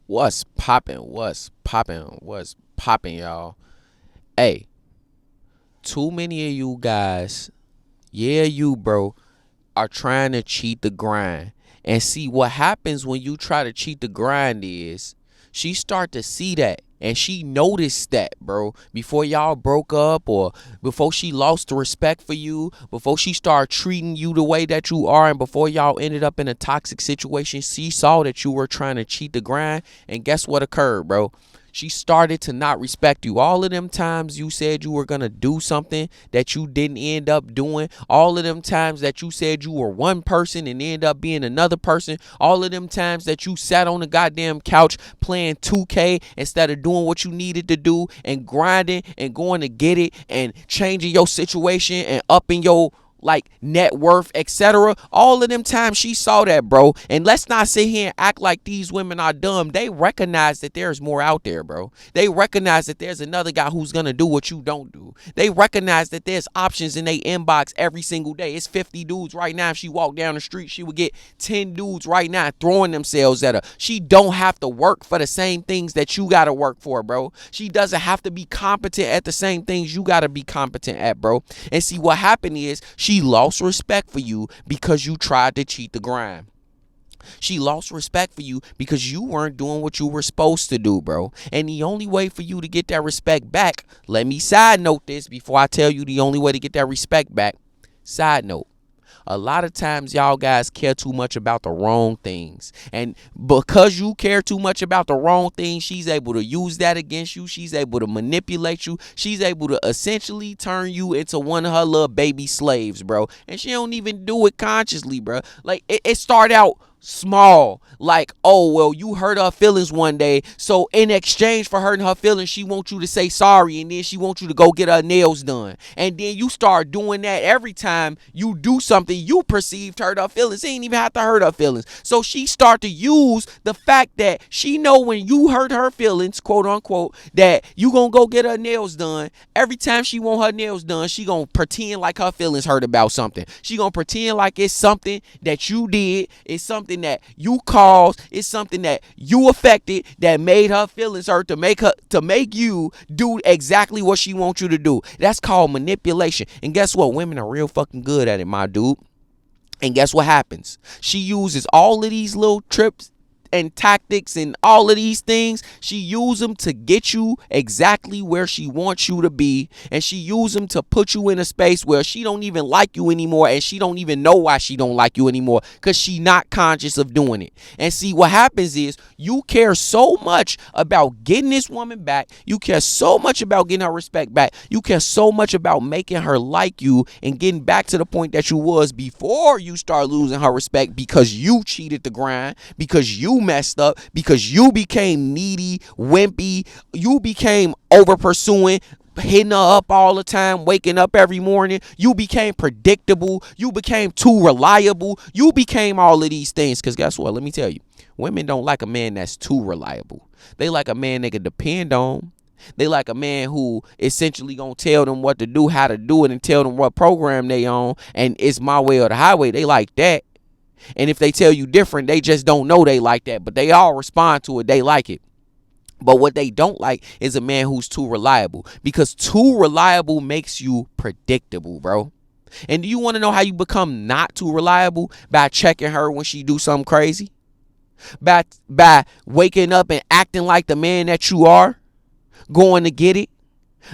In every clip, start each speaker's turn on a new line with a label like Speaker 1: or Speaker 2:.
Speaker 1: What's poppin'? What's poppin'? What's poppin', y'all? Hey, too many of you guys, yeah, you, bro, are trying to cheat the grind. And see what happens when you try to cheat the grind is she start to see that and she noticed that, bro, before y'all broke up or before she lost the respect for you, before she started treating you the way that you are, and before y'all ended up in a toxic situation. She saw that you were trying to cheat the grind, and guess what occurred, bro? She started to not respect you. All of them times you said you were going to do something that you didn't end up doing. All of them times that you said you were one person and end up being another person. All of them times that you sat on the goddamn couch playing 2K instead of doing what you needed to do and grinding and going to get it and changing your situation and upping your like net worth, etc. All of them times she saw that, bro. And let's not sit here and act like these women are dumb. They recognize that there's more out there, bro. They recognize that there's another guy who's gonna do what you don't do. They recognize that there's options in their inbox every single day. It's 50 dudes right now. If she walked down the street, she would get 10 dudes right now throwing themselves at her. She don't have to work for the same things that you gotta work for, bro. She doesn't have to be competent at the same things you gotta be competent at, bro. And see what happened is she lost respect for you because you tried to cheat the grind. She lost respect for you because you weren't doing what you were supposed to do, bro. And the only way for you to get that respect back, let me side note this before I tell you the only way to get that respect back. Side note. A lot of times y'all guys care too much about the wrong things. And because you care too much about the wrong things, she's able to use that against you. She's able to manipulate you. She's able to essentially turn you into one of her little baby slaves, bro. And she don't even do it consciously, bro. Like it started out small, like, oh well, you hurt her feelings one day, so in exchange for hurting her feelings she wants you to say sorry, and then she wants you to go get her nails done, and then you start doing that every time you do something you perceived hurt her feelings. She ain't even have to hurt her feelings, so she start to use the fact that she know when you hurt her feelings, quote unquote, that you gonna go get her nails done. Every time she want her nails done, she gonna pretend like her feelings hurt about something. She gonna pretend like it's something that you did, it's something that you caused, it's something that you affected that made her feelings hurt, to make you do exactly what she wants you to do. That's called manipulation. And guess what? Women are real fucking good at it, my dude. And guess what happens? She uses all of these little trips and tactics and all of these things. She use them to get you exactly where she wants you to be, and she use them to put you in a space where she don't even like you anymore, and she don't even know why she don't like you anymore, because she not conscious of doing it. And see what happens is you care so much about getting this woman back, you care so much about getting her respect back, you care so much about making her like you and getting back to the point that you was before you start losing her respect, because you cheated the grind, because you messed up, because you became needy, wimpy, you became over pursuing, hitting her up all the time, waking up every morning. You became predictable. You became too reliable. You became all of these things. Because guess what? Let me tell you, women don't like a man that's too reliable. They like a man they can depend on. They like a man who essentially gonna tell them what to do, how to do it, and tell them what program they on, and it's my way or the highway. They like that. And if they tell you different, they just don't know they like that. But they all respond to it. They like it. But what they don't like is a man who's too reliable, because too reliable makes you predictable, bro. And do you want to know how you become not too reliable? By checking her when she do something crazy. By waking up and acting like the man that you are, going to get it.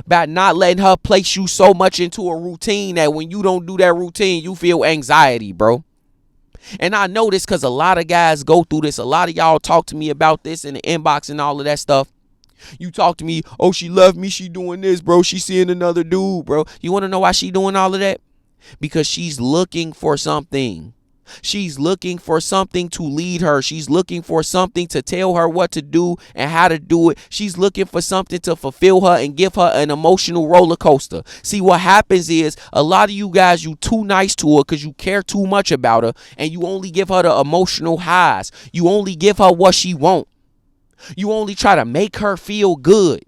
Speaker 1: By not letting her place you so much into a routine that when you don't do that routine, you feel anxiety, bro. And I know this because a lot of guys go through this. A lot of y'all talk to me about this in the inbox and all of that stuff. You talk to me, oh, she left me, she doing this, bro. She seeing another dude, bro. You want to know why she doing all of that? Because she's looking for something. She's looking for something to lead her. She's looking for something to tell her what to do and how to do it. She's looking for something to fulfill her and give her an emotional roller coaster. See, what happens is a lot of you guys, you too nice to her because you care too much about her, and you only give her the emotional highs. You only give her what she wants. You only try to make her feel good.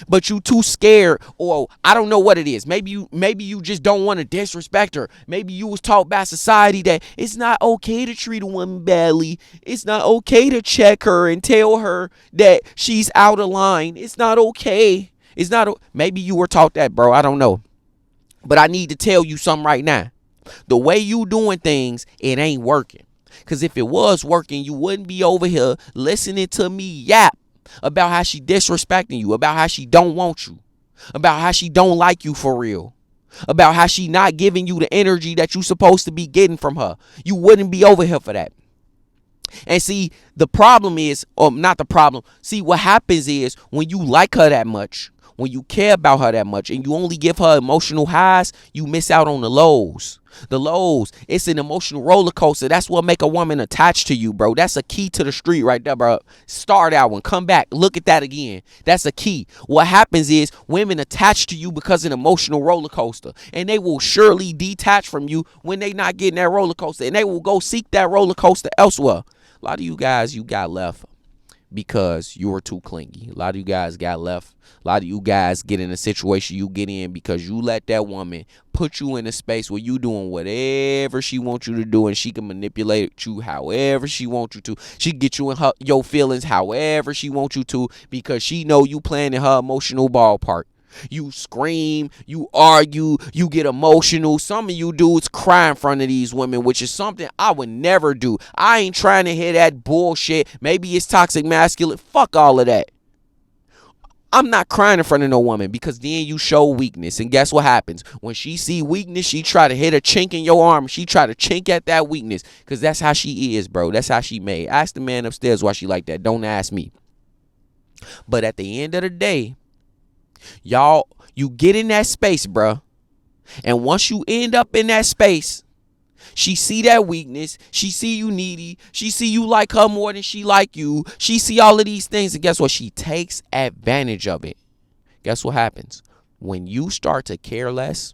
Speaker 1: But you too scared, or I don't know what it is. Maybe you just don't want to disrespect her. Maybe you was taught by society that it's not okay to treat a woman badly. It's not okay to check her and tell her that she's out of line. It's not okay. It's not. Maybe you were taught that, bro. I don't know. But I need to tell you something right now. The way you doing things, it ain't working. Because if it was working, you wouldn't be over here listening to me yap about how she disrespecting you, about how she don't want you, about how she don't like you for real, about how she not giving you the energy that you supposed to be getting from her. You wouldn't be over here for that. And see, the problem is, or not the problem, see what happens is when you like her that much, when you care about her that much, and you only give her emotional highs, you miss out on the lows. The lows, it's an emotional roller coaster. That's what make a woman attached to you, bro. That's a key to the street right there, bro. Start that one. Come back. Look at that again. That's a key. What happens is women attach to you because of an emotional roller coaster. And they will surely detach from you when they not getting that roller coaster. And they will go seek that roller coaster elsewhere. A lot of you guys, you got left because you were too clingy. A lot of you guys got left. A lot of you guys get in a situation you get in because you let that woman put you in a space where you doing whatever she wants you to do, and she can manipulate you however she wants you to. She can get you in your feelings however she wants you to, because she know you playing in her emotional ballpark. You scream, you argue, you get emotional. Some of you dudes cry in front of these women, which is something I would never do. I ain't trying to hear that bullshit. Maybe it's toxic masculine. Fuck all of that. I'm not crying in front of no woman, because then you show weakness. And guess what happens? When she see weakness, she try to hit a chink in your arm. She try to chink at that weakness, because that's how she is, bro. That's how she made. Ask the man upstairs why she like that. Don't ask me. But at the end of the day, y'all, you get in that space, bro. And once you end up in that space, she see that weakness. She see you needy. She see you like her more than she like you. She see all of these things. And guess what? She takes advantage of it. Guess what happens? When you start to care less,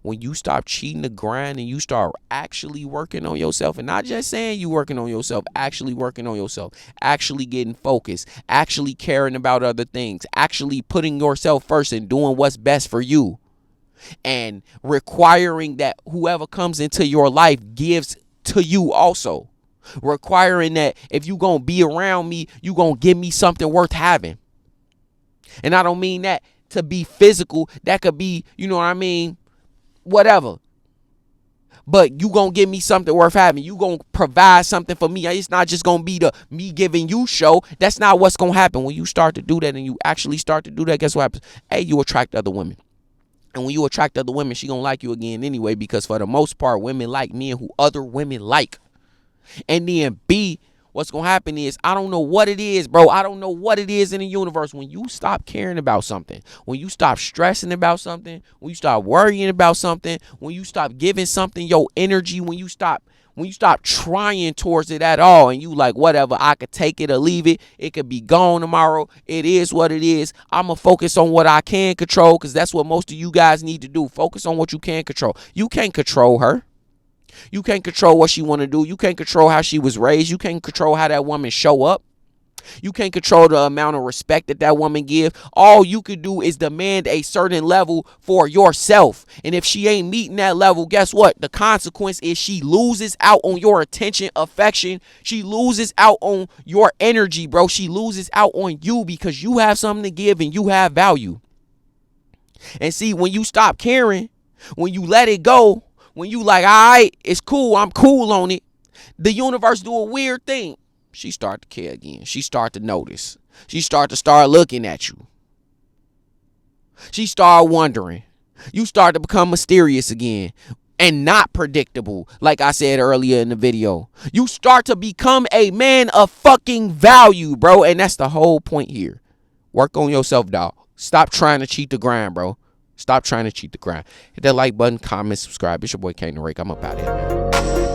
Speaker 1: when you stop cheating the grind and you start actually working on yourself, and not just saying you working on yourself, actually working on yourself, actually getting focused, actually caring about other things, actually putting yourself first and doing what's best for you, and requiring that whoever comes into your life gives to you also. Requiring that if you gonna be around me, you gonna give me something worth having. And I don't mean that to be physical. That could be, you know what I mean, whatever. But you gonna give me something worth having. You gonna provide something for me. It's not just gonna be the me giving you show. That's not what's gonna happen. When you start to do that and you actually start to do that, guess what happens? A, you attract other women. And when you attract other women, she gonna like you again anyway, because for the most part, women like men who other women like. And then B, what's gonna happen is, I don't know what it is, bro. I don't know what it is in the universe. When you stop caring about something, when you stop stressing about something, when you stop worrying about something, when you stop giving something your energy, when you stop trying towards it at all, and you like, whatever, I could take it or leave it. It could be gone tomorrow. It is what it is. I'm going to focus on what I can control, because that's what most of you guys need to do. Focus on what you can control. You can't control her. You can't control what she want to do. You can't control how she was raised. You can't control how that woman show up. You can't control the amount of respect that woman give. All you could do is demand a certain level for yourself. And if she ain't meeting that level, guess what? The consequence is she loses out on your attention, affection. She loses out on your energy, bro. She loses out on you, because you have something to give and you have value. And see, when you stop caring, when you let it go, when you like, all right, it's cool, I'm cool on it, the universe do a weird thing. She start to care again. She start to notice. She start looking at you. She start wondering. You start to become mysterious again and not predictable. Like I said earlier in the video, you start to become a man of fucking value, bro. And that's the whole point here. Work on yourself, dog. Stop trying to cheat the grind, bro. Stop trying to cheat the grind. Hit that like button, comment, subscribe. It's your boy Kane the Rake. I'm up out of here, man.